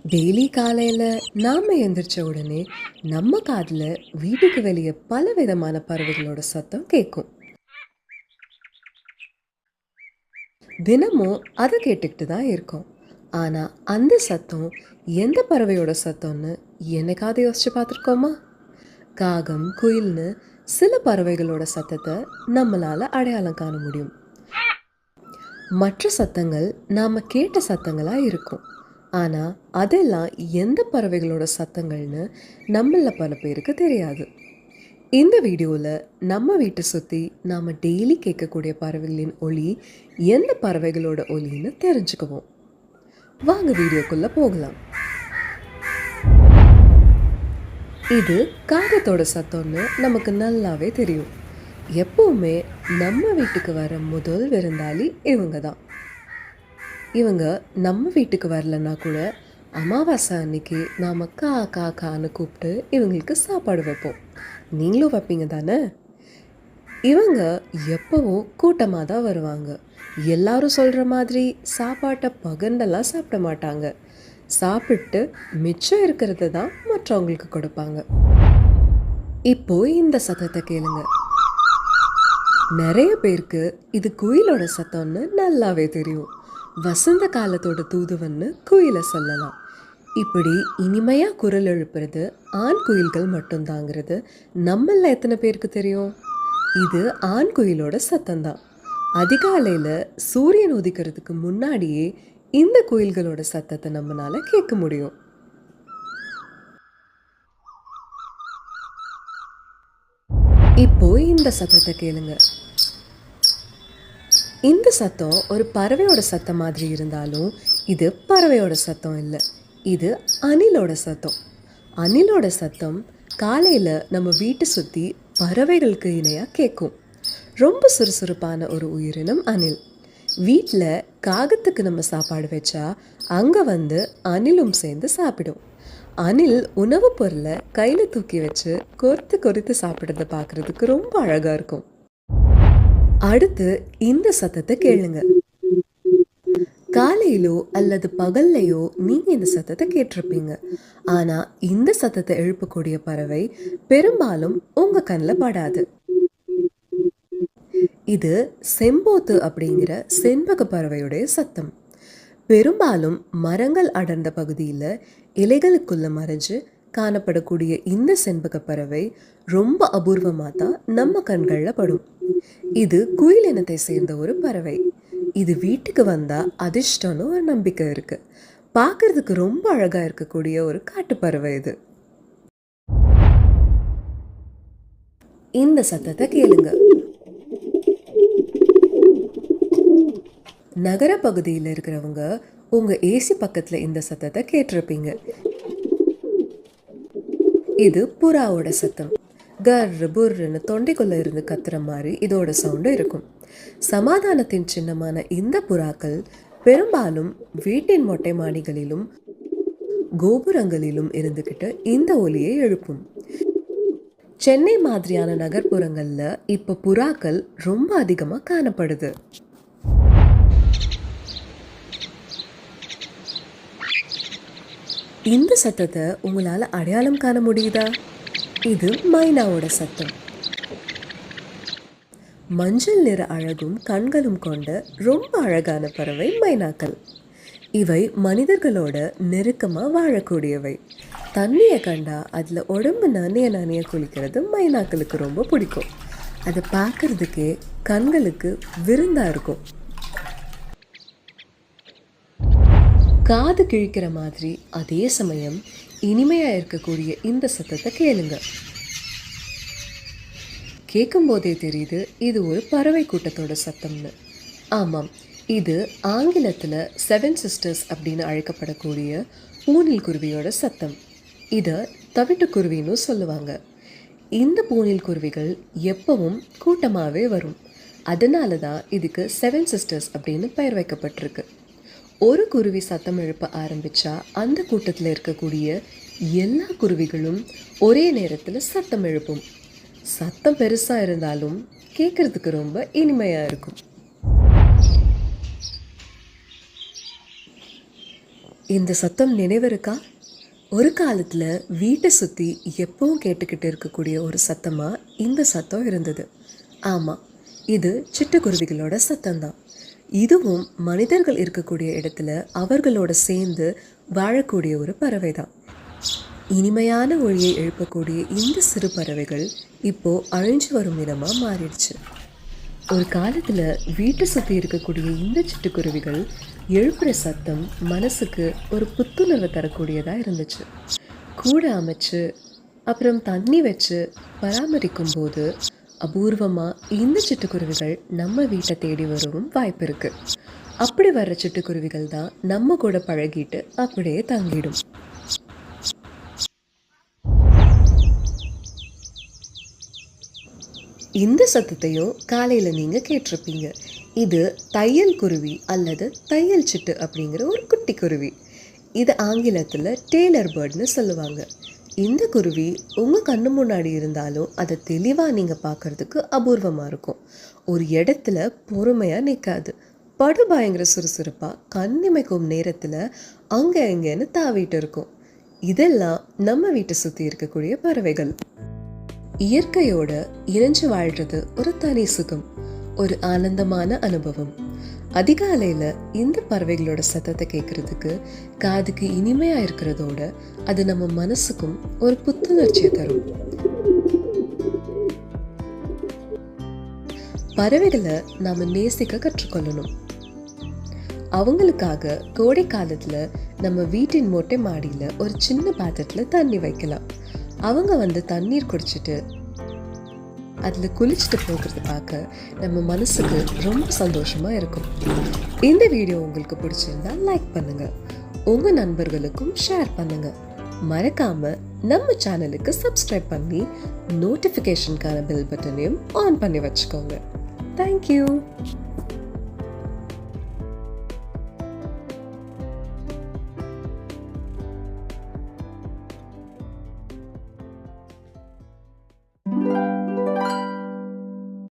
Daily காலையில் நாம் எந்திரிச்ச உடனே நம்ம காதில் வீட்டுக்கு வெளியே பல விதமான பறவைகளோட சத்தம் கேட்கும். தினமும் அதை கேட்டுக்கிட்டு தான் இருக்கோம். ஆனால் அந்த சத்தம் எந்த பறவையோட சத்தம்னு என்னைக்காவது யோசிச்சு பார்த்துருக்கோமா? காகம், குயில்னு சில பறவைகளோட சத்தத்தை நம்மளால் அடையாளம் காண முடியும். மற்ற சத்தங்கள் நாம் கேட்ட சத்தங்களாக இருக்கும். ஆனால் அதெல்லாம் எந்த பறவைகளோட சத்தங்கள்னு நம்மள பல பேருக்கு தெரியாது. இந்த வீடியோவில் நம்ம வீட்டை சுற்றி நாம் டெய்லி கேட்கக்கூடிய பறவைகளின் ஒலி எந்த பறவைகளோட ஒலின்னு தெரிஞ்சுக்குவோம். வாங்க வீடியோக்குள்ளே போகலாம். இது காகத்தோட சத்தம்னு நமக்கு நல்லாவே தெரியும். எப்பவுமே நம்ம வீட்டுக்கு வர முதல் விருந்தாளி இவங்க தான். இவங்க நம்ம வீட்டுக்கு வரலன்னா கூட அமாவாசை அன்னைக்கு நாம் கா கா கான்னு கூப்பிட்டு இவங்களுக்கு சாப்பாடு வைப்போம். நீங்களும் வைப்பீங்க தானே? இவங்க எப்பவும் கூட்டமாக தான் வருவாங்க. எல்லாரும் சொல்கிற மாதிரி சாப்பாட்டை பகிர்ந்தெல்லாம் சாப்பிட மாட்டாங்க. சாப்பிட்டு மிச்சம் இருக்கிறத தான் மற்றவங்களுக்கு கொடுப்பாங்க. இப்போ இந்த சத்தத்தை கேளுங்க. நிறைய பேருக்கு இது குயிலோட சத்தம்னு நல்லாவே தெரியும். வசந்த காலத்தோட தூதுவன்னு குயிலை சொல்லலாம். இப்படி இனிமையாக குரல் எழுப்புறது ஆண் குயில்கள் மட்டும்தாங்கிறது நம்மள எத்தனை பேருக்கு தெரியும்? இது ஆண் குயிலோட சத்தம்தான். அதிகாலையில் சூரியன் உதிக்கிறதுக்கு முன்னாடியே இந்த குயில்களோட சத்தத்தை நம்மளால கேட்க முடியும். இப்போ இந்த சத்தத்தை கேளுங்க. இந்த சத்தம் ஒரு பறவையோட சத்தம் மாதிரி இருந்தாலும் இது பறவையோட சத்தம் இல்லை. இது அணிலோட சத்தம். அணிலோட சத்தம் காலையில் நம்ம வீட்டை சுற்றி பறவைகளுக்கு இணையாக கேட்கும். ரொம்ப சுறுசுறுப்பான ஒரு உயிரினம் அணில். வீட்டில் காகத்துக்கு நம்ம சாப்பாடு வச்சா அங்கே வந்து அணிலும் சேர்ந்து சாப்பிடும். அணில் உணவுப் பொருளை கையில் தூக்கி வச்சு கொறித்து கொறித்து சாப்பிட்றத பார்க்குறதுக்கு ரொம்ப அழகாக இருக்கும். அடுத்து இந்த சத்தத்தை கேளுங்க. காலையிலோ அல்லது பகல்லையோ நீங்கள் இந்த சத்தத்தை கேட்டிருப்பீங்க. ஆனால் இந்த சத்தத்தை எழுப்பக்கூடிய பறவை பெரும்பாலும் உங்கள் கண்ணில் படாது. இது செம்போத்து அப்படிங்கிற செண்பக பறவையுடைய சத்தம். பெரும்பாலும் மரங்கள் அடர்ந்த பகுதியில் இலைகளுக்குள்ள மறைஞ்சு காணப்படக்கூடிய இந்த செண்பக பறவை ரொம்ப அபூர்வமாக தான் நம்ம கண்களில் படும். இது குயில் இனத்தை சேர்ந்த ஒரு பறவை. இது வீட்டுக்கு வந்தால் அதிர்ஷ்டம்னு ஒரு நம்பிக்கை இருக்கு. பார்க்கறதுக்கு ரொம்ப அழகாக இருக்கக்கூடிய ஒரு காட்டுப்பறவை இது. இந்த சத்தத்தை கேளுங்க. நகர பகுதியில் இருக்கிறவங்க உங்கள் ஏசி பக்கத்தில் இந்த சத்தத்தை கேட்டிருப்பீங்க. இது புறாவோட சத்தம். கர்ரு புர்ருன்னு தொண்டைக்குள்ளே இருந்து கத்துற மாதிரி இதோட சவுண்டு இருக்கும். சமாதானத்தின் சின்னமான இந்த புறாக்கள் பெரும்பாலும் வீட்டின் மொட்டை மாடிகளிலும் கோபுரங்களிலும் இருந்துக்கிட்டு இந்த ஒலியை எழுப்பும். சென்னை மாதிரியான நகர்ப்புறங்களில் இப்போ புறாக்கள் ரொம்ப அதிகமாக காணப்படுது. இந்த சத்தத்தை உங்களால் அடையாளம் காண முடியுதா? இது மைனாவோட சத்தம். மஞ்சள் நிற அழகும் கண்களும் கொண்ட ரொம்ப அழகான பறவை மைனாக்கள். இவை மனிதர்களோட நெருக்கமாக வாழக்கூடியவை. தண்ணியை கண்டா அதில் உடம்பு நனைய குளிக்கிறது மைனாக்களுக்கு ரொம்ப பிடிக்கும். அதை பார்க்கறதுக்கே கண்களுக்கு விருந்தாக இருக்கும். காது கிழிக்கிற மாதிரி அதே சமயம் இனிமையாக இருக்கக்கூடிய இந்த சத்தத்தை கேளுங்க. கேட்கும் போதே தெரியுது இது ஒரு பறவை கூட்டத்தோட சத்தம்னு. ஆமாம், இது ஆங்கிலத்தில் 7 சிஸ்டர்ஸ் அப்படின்னு அழைக்கப்படக்கூடிய பூனில் குருவியோட சத்தம். இதை தவிட்டுக்குருவின்னு சொல்லுவாங்க. இந்த பூனில் குருவிகள் எப்பவும் கூட்டமாகவே வரும். அதனால தான் இதுக்கு 7 சிஸ்டர்ஸ் அப்படின்னு பெயர் வைக்கப்பட்டிருக்கு. ஒரு குருவி சத்தம் எழுப்ப ஆரம்பித்தா அந்த கூட்டத்தில் இருக்கக்கூடிய எல்லா குருவிகளும் ஒரே நேரத்தில் சத்தம் எழுப்பும். சத்தம் பெருசாக இருந்தாலும் கேட்குறதுக்கு ரொம்ப இனிமையாக இருக்கும். இந்த சத்தம் நினைவிருக்கா? ஒரு காலத்தில் வீட்டை சுற்றி எப்பவும் கேட்டுக்கிட்டு இருக்கக்கூடிய ஒரு சத்தமாக இந்த சத்தம் இருந்தது. ஆமாம், இது சிட்டுக்குருவிகளோட சத்தம்தான். இதுவும் மனிதர்கள் இருக்கக்கூடிய இடத்துல அவர்களோட சேர்ந்து வாழக்கூடிய ஒரு பறவை தான். இனிமையான ஒளியை எழுப்பக்கூடிய இந்த சிறு பறவைகள் இப்போ அழிஞ்சு வரும் இனமாக மாறிடுச்சு. ஒரு காலத்தில் வீட்டை சுற்றி இருக்கக்கூடிய இந்த சிட்டுக்குருவிகள் எழுப்புற சத்தம் மனசுக்கு ஒரு புத்துணர்வை தரக்கூடியதாக இருந்துச்சு. கூடை அமைச்சு அப்புறம் தண்ணி வச்சு பராமரிக்கும் போது அபூர்வமாக இந்த சிட்டுக்குருவிகள் நம்ம வீட்டை தேடி வரவும் வாய்ப்பு இருக்குது. அப்படி வர்ற சிட்டுக்குருவிகள் தான் நம்ம கூட பழகிட்டு அப்படியே தங்கிடும். இந்த சத்தத்தையும் காலையில் நீங்கள் கேட்டிருப்பீங்க. இது தையல் குருவி அல்லது தையல் சிட்டு அப்படிங்கிற ஒரு குட்டி குருவி. இது ஆங்கிலத்தில் டெய்லர் பேர்ட்னு சொல்லுவாங்க. இந்த குருவி உங்கள் கண்ணு முன்னாடி இருந்தாலும் அதை தெளிவாக நீங்கள் பார்க்குறதுக்கு அபூர்வமாக இருக்கும். ஒரு இடத்துல பொறுமையாக நிற்காது. படுபயங்கர சுறுசுறுப்பாக கண்ணிமைக்கும் நேரத்தில் அங்கே எங்கேன்னு தாவிட்டு இருக்கும். இதெல்லாம் நம்ம வீட்டை சுற்றி இருக்கக்கூடிய பறவைகள். இயற்கையோட இணைஞ்சு வாழ்றது ஒரு தனி சுகம், ஒரு ஆனந்தமான அனுபவம். அதிகாலையில் இந்த பறவைகளோட சத்தத்தை கேட்கறதுக்கு காதுக்கு இனிமையாக இருக்கிறதோட அது நம்ம மனசுக்கும் ஒரு புத்துணர்ச்சியை தரும். பறவைகளை நாம் நேசிக்க கற்றுக்கொள்ளணும். அவங்களுக்காக கோடை காலத்தில் நம்ம வீட்டின் மொட்டை மாடியில் ஒரு சின்ன பாத்திரத்தில் தண்ணி வைக்கலாம். அவங்க வந்து தண்ணீர் குடிச்சிட்டு அதில் குளிச்சுட்டு போகிறத பார்க்க நம்ம மனசுக்கு ரொம்ப சந்தோஷமாக இருக்கும். இந்த வீடியோ உங்களுக்கு பிடிச்சிருந்தா லைக் பண்ணுங்கள், உங்கள் நண்பர்களுக்கும் ஷேர் பண்ணுங்கள். மறக்காமல் நம்ம சேனலுக்கு சப்ஸ்கிரைப் பண்ணி நோட்டிஃபிகேஷனுக்கான பெல் பட்டனையும் ஆன் பண்ணி வச்சுக்கோங்க. தேங்க்யூ.